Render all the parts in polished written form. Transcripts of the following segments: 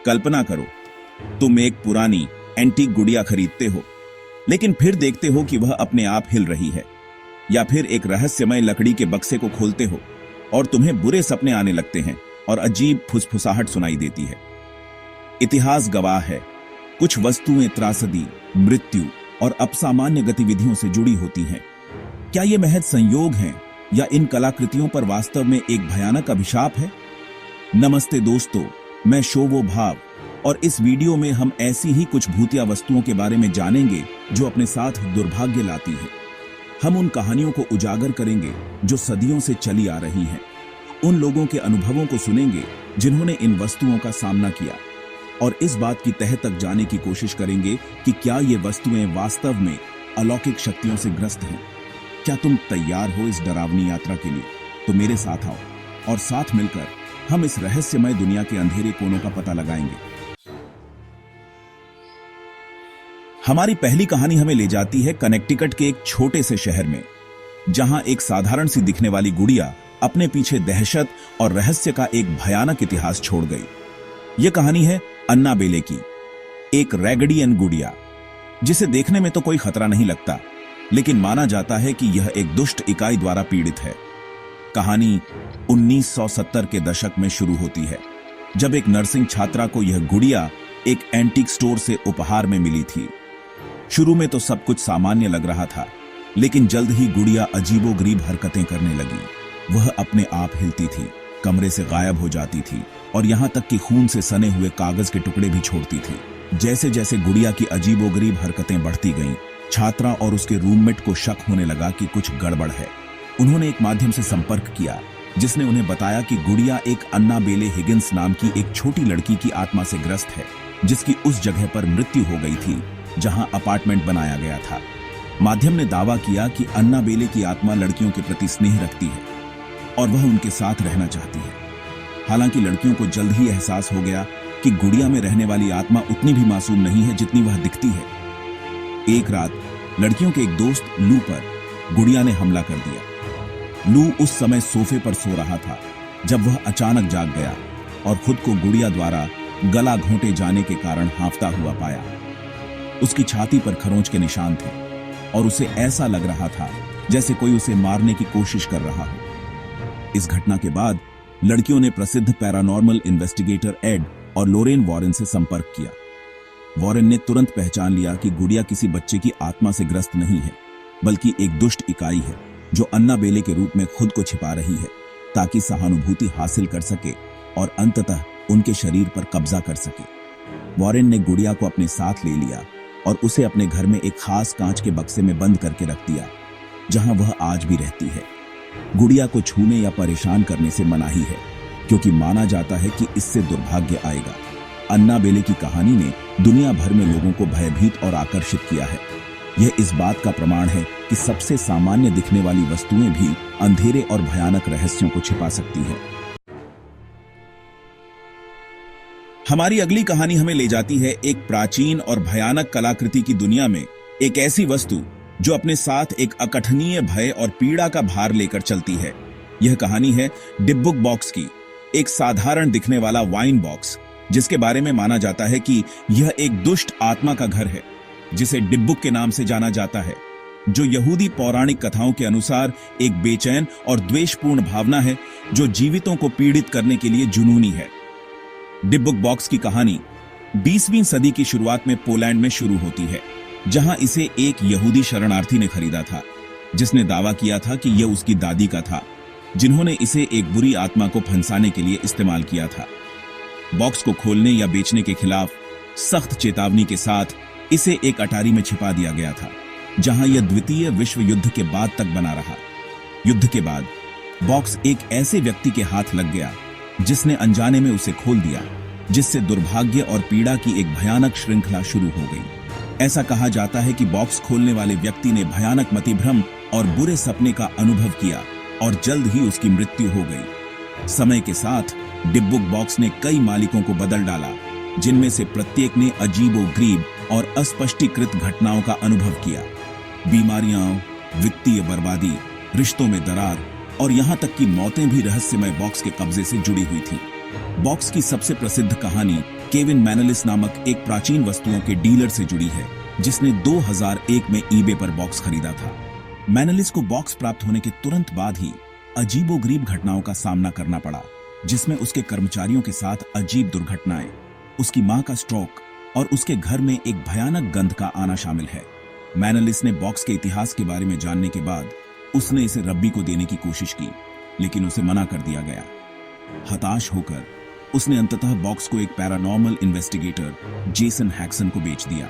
कल्पना करो, तुम एक पुरानी एंटीक गुड़िया खरीदते हो, लेकिन फिर देखते हो कि वह अपने आप हिल रही है। या फिर एक रहस्यमय लकड़ी के बक्से को खोलते हो और तुम्हें बुरे सपने आने लगते हैं और अजीब फुसफुसाहट सुनाई देती है। इतिहास गवाह है, कुछ वस्तुएं त्रासदी, मृत्यु और अपसामान्य गतिविधियों से जुड़ी होती हैं। क्या ये महज संयोग हैं या इन कलाकृतियों पर वास्तव में एक भयानक अभिशाप है? नमस्ते दोस्तों, मैं शोभो भाव और इस वीडियो में हम ऐसी ही कुछ भूतिया वस्तुओं के बारे में जानेंगे जो अपने साथ दुर्भाग्य लाती हैं। हम उन कहानियों को उजागर करेंगे जो सदियों से चली आ रही हैं। उन लोगों के अनुभवों को सुनेंगे जिन्होंने इन वस्तुओं का सामना किया, और इस बात की तह तक जाने की कोशिश करेंगे कि क्या ये वस्तुएं वास्तव में अलौकिक शक्तियों से ग्रस्त हैं। क्या तुम तैयार हो इस डरावनी यात्रा के लिए? तो मेरे साथ आओ और साथ मिलकर हम इस रहस्यमय दुनिया के अंधेरे कोनों का पता लगाएंगे। हमारी पहली कहानी हमें ले जाती है कनेक्टिकट के एक छोटे से शहर में, जहां एक साधारण सी दिखने वाली गुड़िया अपने पीछे दहशत और रहस्य का एक भयानक इतिहास छोड़ गई। यह कहानी है अन्नाबेले की, एक रैगडियन गुड़िया जिसे देखने में तो कोई खतरा नहीं लगता, लेकिन माना जाता है कि यह एक दुष्ट इकाई द्वारा पीड़ित है। कहानी 1970 के दशक में शुरू होती है, जब एक नर्सिंग छात्रा को यह गुड़िया एक एंटीक स्टोर से उपहार में मिली थी। शुरू में तो सब कुछ सामान्य लग रहा था, लेकिन जल्द ही गुड़िया अजीबोगरीब हरकतें करने लगी। वह अपने आप हिलती थी, कमरे से गायब हो जाती थी और यहां तक कि खून से सने हुए कागज के टुकड़े भी छोड़ती थी। जैसे जैसे गुड़िया की अजीबोगरीब हरकतें बढ़ती गईं, छात्रा और उसके रूममेट को शक होने लगा कि कुछ गड़बड़ है। उन्होंने एक माध्यम से संपर्क किया, जिसने उन्हें बताया कि गुड़िया एक अन्नाबेले हिगिंस नाम की एक छोटी लड़की की आत्मा से ग्रस्त है, जिसकी उस जगह पर मृत्यु हो गई थी जहां अपार्टमेंट बनाया गया था। माध्यम ने दावा किया कि अन्नाबेले की आत्मा लड़कियों के प्रति स्नेह रखती है और वह उनके साथ रहना चाहती है। हालांकि लड़कियों को जल्द ही एहसास हो गया कि गुड़िया में रहने वाली आत्मा उतनी भी मासूम नहीं है जितनी वह दिखती है। एक रात लड़कियों के एक दोस्त लू पर गुड़िया ने हमला कर दिया। लू उस समय सोफे पर सो रहा था जब वह अचानक जाग गया और खुद को गुड़िया द्वारा गला घोंटे जाने के कारण हांफता हुआ पाया। उसकी छाती पर खरोंच के निशान थे और उसे ऐसा लग रहा था जैसे कोई उसे मारने की कोशिश कर रहा हो। इस घटना के बाद लड़कियों ने प्रसिद्ध पैरानॉर्मल इन्वेस्टिगेटर एड और लोरेन वॉरेन से संपर्क किया। वॉरेन ने तुरंत पहचान लिया कि गुड़िया किसी बच्चे की आत्मा से ग्रस्त नहीं है, बल्कि एक दुष्ट इकाई है जो अन्नाबेले के रूप में खुद को छिपा रही है ताकि सहानुभूति हासिल कर सके और अंततः उनके शरीर पर कब्जा कर सके। वॉरेन ने गुड़िया को अपने साथ ले लिया और उसे अपने घर में एक खास कांच के बक्से में बंद करके रख दिया, जहां वह आज भी रहती है। गुड़िया को छूने या परेशान करने से मनाही है, क्योंकि माना जाता है कि इससे दुर्भाग्य आएगा। अन्नाबेले की कहानी ने दुनिया भर में लोगों को भयभीत और आकर्षित किया है। यह इस बात का प्रमाण है कि सबसे सामान्य दिखने वाली वस्तुएं भी अंधेरे और भयानक रहस्यों को छिपा सकती हैं। हमारी अगली कहानी हमें ले जाती है एक प्राचीन और भयानक कलाकृति की दुनिया में, एक ऐसी वस्तु जो अपने साथ एक अकथनीय भय और पीड़ा का भार लेकर चलती है। यह कहानी है डिब्बुक बॉक्स की, एक साधारण दिखने वाला वाइन बॉक्स, जिसके बारे में माना जाता है कि यह एक दुष्ट आत्मा का घर है, जिसे डिब्बुक के नाम से जाना जाता है, जो यहूदी पौराणिक कथाओं के अनुसार एक बेचैन और द्वेषपूर्ण भावना है जो जीवितों को पीड़ित करने के लिए जुनूनी है। डिब्बुक बॉक्स की कहानी 20वीं सदी की शुरुआत में पोलैंड में शुरू होती है, जहां इसे एक यहूदी शरणार्थी ने खरीदा था, जिसने दावा किया था कि यह उसकी दादी का था, जिन्होंने इसे एक बुरी आत्मा को फंसाने के लिए इस्तेमाल किया था। बॉक्स को खोलने या बेचने के खिलाफ सख्त चेतावनी के साथ इसे एक अटारी में छिपा दिया गया था, जहां यह द्वितीय विश्व युद्ध के बाद तक बना रहा। युद्ध के बाद बॉक्स एक ऐसे व्यक्ति के हाथ लग गया जिसने अनजाने में उसे खोल दिया, जिससे दुर्भाग्य और पीड़ा की एक भयानक श्रृंखला शुरू हो गई। ऐसा कहा जाता है कि बॉक्स खोलने वाले व्यक्ति ने भयानक मतिभ्रम और बुरे सपने का अनुभव किया और जल्द ही उसकी मृत्यु हो गई। समय के साथ डिब्बुक बॉक्स ने कई मालिकों को बदल डाला, जिनमें से प्रत्येक ने अजीबोगरीब और अस्पष्टीकृत घटनाओं का अनुभव किया। बीमारियां, वित्तीय बर्बादी, रिश्तों में दरार और यहां तक कि मौतें भी रहस्यमय बॉक्स के कब्जे से जुड़ी हुई थी। बॉक्स की सबसे प्रसिद्ध कहानी केविन मैनलिस नामक एक प्राचीन वस्तुओं के डीलर से जुड़ी है, जिसने 2001 में ईबे पर बॉक्स खरीदा था। मैनलिस को बॉक्स प्राप्त होने के तुरंत बाद ही अजीबोगरीब घटनाओं का सामना करना पड़ा, जिसमें उसके कर्मचारियों के साथ अजीब दुर्घटनाएं, उसकी मां का स्ट्रोक और उसके घर में एक भयानक गंध का आना शामिल है। मैनलिस ने बॉक्स के इतिहास के बारे में जानने के बाद उसने इसे रब्बी को देने की कोशिश की, लेकिन उसे मना कर दिया गया। हताश होकर उसने अंततः बॉक्स को एक पैरानॉर्मल इन्वेस्टिगेटर जेसन हैक्सन को बेच दिया,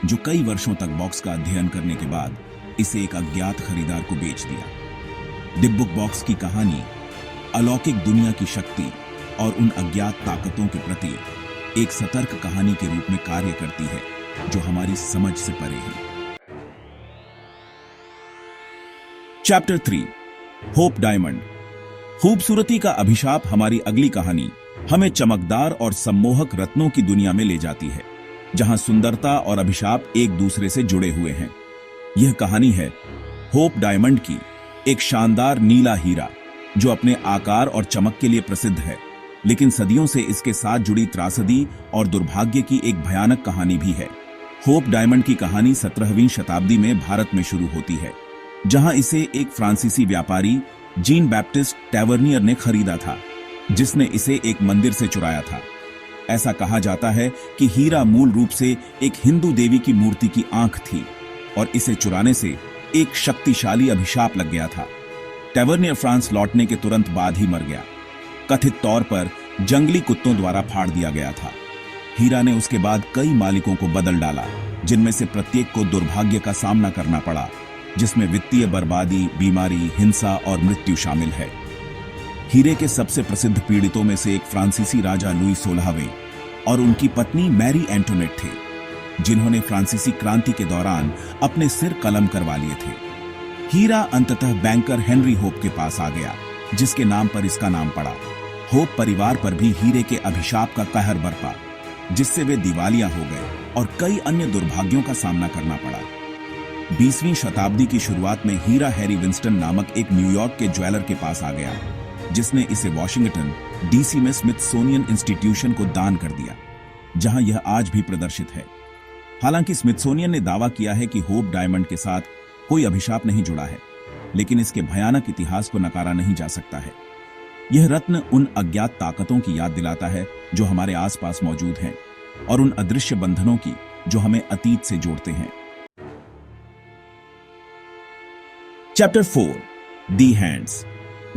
जो कई वर्षों तक बॉक्स का अध्ययन करने के बाद इसे एक अज्ञात खरीदार को बेच दिया। द बुक बॉक्स की कहानी अलौकिक दुनिया की शक्ति और उन अज्ञात ताकतों के प्रति एक सतर्क कहानी के रूप में कार्य करती है, जो हमारी समझ से परे है। Chapter 3 hope diamond. खूबसूरती का अभिशाप हमारी अगली कहानी हमें चमकदार और सम्मोहक रत्नों की दुनिया में ले जाती है, जहां सुंदरता और अभिशाप एक दूसरे से जुड़े हुए हैं। यह कहानी है होप डायमंड की, एक शानदार नीला हीरा जो अपने आकार और चमक के लिए प्रसिद्ध है, लेकिन सदियों से इसके साथ जुड़ी त्रासदी और दुर्भाग्य की एक भयानक कहानी भी है। होप डायमंड की कहानी 17वीं शताब्दी में भारत में शुरू होती है, जहां इसे एक फ्रांसीसी व्यापारी जीन बैप्टिस्ट टैवर्नियर ने खरीदा था, जिसने इसे एक मंदिर से चुराया था। ऐसा कहा जाता है कि हीरा मूल रूप से एक हिंदू देवी की मूर्ति की आंख थी और इसे चुराने से एक शक्तिशाली अभिशाप लग गया था। टैवर्नियर फ्रांस लौटने के तुरंत बाद ही मर गया, कथित तौर पर जंगली कुत्तों द्वारा फाड़ दिया गया था। हीरा ने उसके बाद कई मालिकों को बदल डाला, जिनमें से प्रत्येक को दुर्भाग्य का सामना करना पड़ा, जिसमें वित्तीय बर्बादी, बीमारी, हिंसा और मृत्यु शामिल है। हीरे के सबसे प्रसिद्ध पीड़ितों में से एक फ्रांसीसी राजा लुई 16वें और उनकी पत्नी मैरी एंटोनेट थे, जिन्होंने फ्रांसीसी क्रांति के दौरान अपने सिर कलम करवा लिए थे। हीरा अंततः बैंकर हेनरी होप के पास आ गया, जिसके नाम पर इसका नाम पड़ा। होप परिवार पर भी हीरे के अभिशाप का कहर बरपा, जिससे वे दिवालिया हो गए और कई अन्य दुर्भाग्यों का सामना करना पड़ा। 20वीं शताब्दी की शुरुआत में हीरा हैरी विंस्टन नामक एक न्यूयॉर्क के ज्वेलर के पास आ गया, जिसने इसे वॉशिंगटन डीसी में स्मिथसोनियन इंस्टीट्यूशन को दान कर दिया, जहां यह आज भी प्रदर्शित है। हालांकि स्मिथसोनियन ने दावा किया है कि होप डायमंड के साथ कोई अभिशाप नहीं जुड़ा है, लेकिन इसके भयानक इतिहास को नकारा नहीं जा सकता है। यह रत्न उन अज्ञात ताकतों की याद दिलाता है जो हमारे आसपास मौजूद हैं, और उन अदृश्य बंधनों की जो हमें अतीत से जोड़ते हैं। चैप्टर 4 दी हैंड्स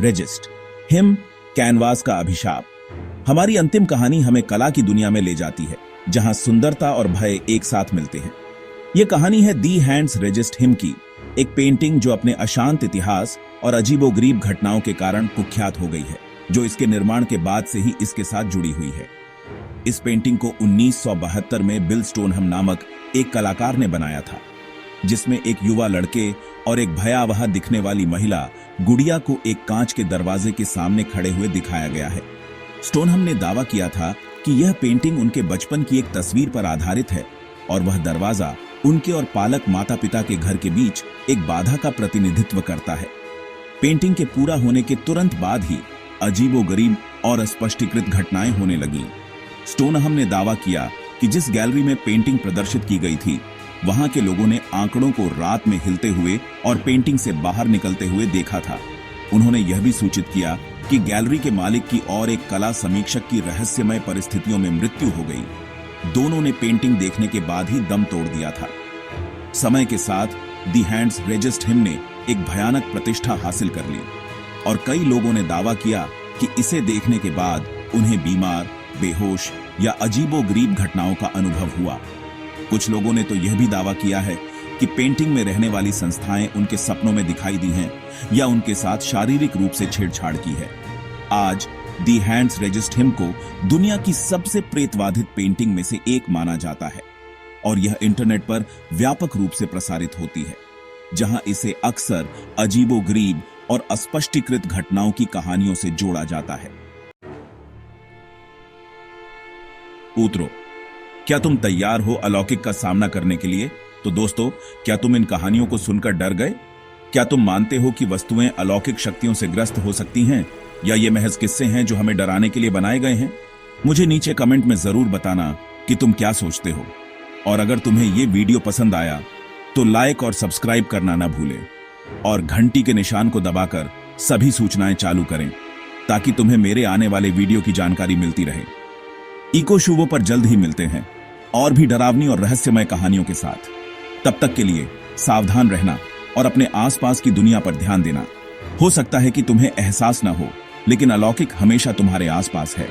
रेजिस्ट हिम कैनवास का अभिशाप। हमारी अंतिम कहानी हमें कला की दुनिया में ले जाती है, जहां सुंदरता और भय एक साथ मिलते हैं। यह कहानी है दी हैंड्स रेजिस्ट हिम की, एक पेंटिंग जो अपने अशांत इतिहास और अजीबोगरीब घटनाओं के कारण कुख्यात हो गई है, जो इसके निर्माण के बाद से ही इसके साथ जुड़ी हुई है। इस पेंटिंग को 1972 में बिल स्टोनहम नामक एक कलाकार ने बनाया था, जिसमें एक युवा लड़के और एक भयावह दिखने वाली महिला गुड़िया को एक कांच के दरवाजे के सामने खड़े हुए दिखाया गया है। स्टोनहम ने दावा किया था कि यह पेंटिंग उनके बचपन की एक तस्वीर पर आधारित है और वह दरवाजा उनके और पालक माता पिता के घर के बीच एक बाधा का प्रतिनिधित्व करता है। पेंटिंग के पूरा होने के तुरंत बाद ही अजीबोगरीब और अस्पष्टीकृत घटनाएं होने लगीं। स्टोनहम ने दावा किया कि जिस गैलरी में पेंटिंग प्रदर्शित की गई थी, वहां के लोगों ने आंकड़ों को रात में हिलते हुए और पेंटिंग से बाहर निकलते हुए देखा था। उन्होंने यह भी सूचित किया कि गैलरी के मालिक की और एक कला समीक्षक की रहस्यमय परिस्थितियों में मृत्यु हो गई। दोनों ने पेंटिंग देखने के बाद ही दम तोड़ दिया था। समय के साथ दी हैंड्स रेजिस्ट हिम ने एक भयानक प्रतिष्ठा हासिल कर ली, और कई लोगों ने दावा किया कि इसे देखने के बाद उन्हें बीमार, बेहोश या अजीबोगरीब घटनाओं का अनुभव हुआ। कुछ लोगों ने तो यह भी दावा किया है कि पेंटिंग में रहने वाली संस्थाएं उनके सपनों में दिखाई दी हैं या उनके साथ शारीरिक रूप से छेड़छाड़ की है। आज दी हैंड्स रेजिस्ट हिम को दुनिया की सबसे प्रेतवाधित पेंटिंग में से एक माना जाता है, और यह इंटरनेट पर व्यापक रूप से प्रसारित होती है, जहां इसे अक्सर अजीबोगरीब और अस्पष्टीकृत घटनाओं की कहानियों से जोड़ा जाता है। पुत्रों, क्या तुम तैयार हो अलौकिक का सामना करने के लिए? तो दोस्तों, क्या तुम इन कहानियों को सुनकर डर गए? क्या तुम मानते हो कि वस्तुएं अलौकिक शक्तियों से ग्रस्त हो सकती हैं? या ये महज किस्से हैं जो हमें डराने के लिए बनाए गए हैं? मुझे नीचे कमेंट में जरूर बताना कि तुम क्या सोचते हो। और अगर तुम्हें ये वीडियो पसंद आया तो लाइक और सब्सक्राइब करना ना भूलें और घंटी के निशान को दबाकर सभी सूचनाएं चालू करें ताकि तुम्हें मेरे आने वाले वीडियो की जानकारी मिलती रहे। इको शुवो पर जल्द ही मिलते हैं और भी डरावनी और रहस्यमय कहानियों के साथ। तब तक के लिए सावधान रहना और अपने आसपास की दुनिया पर ध्यान देना। हो सकता है कि तुम्हें एहसास ना हो, लेकिन अलौकिक हमेशा तुम्हारे आसपास है।